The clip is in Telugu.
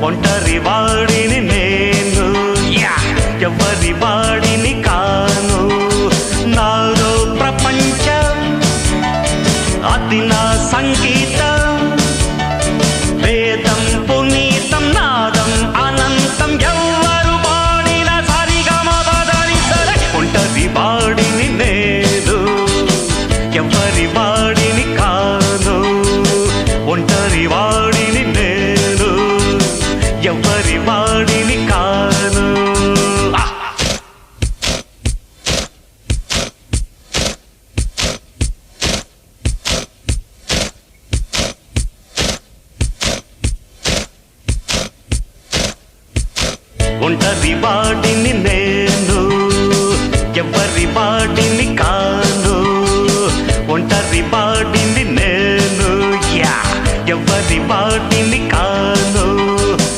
ఒంటరి వాడిని నేను, ఎవరి వాడిని కాను. నాలో ప్రపంచం అది నా సంగీతం, వేదం పునీతం నాదం అనంతం. ఎవ్వరు వాడిన సరిగమపదని సరే. ఒంటరి వాడిని నేను, ఎవరి వాడిని కాను. ఒంటరి వాడిని నేను, ఎవరి వాడిని కాను. ఒంటరి వాడిని నేను, ఎవరి వాడిని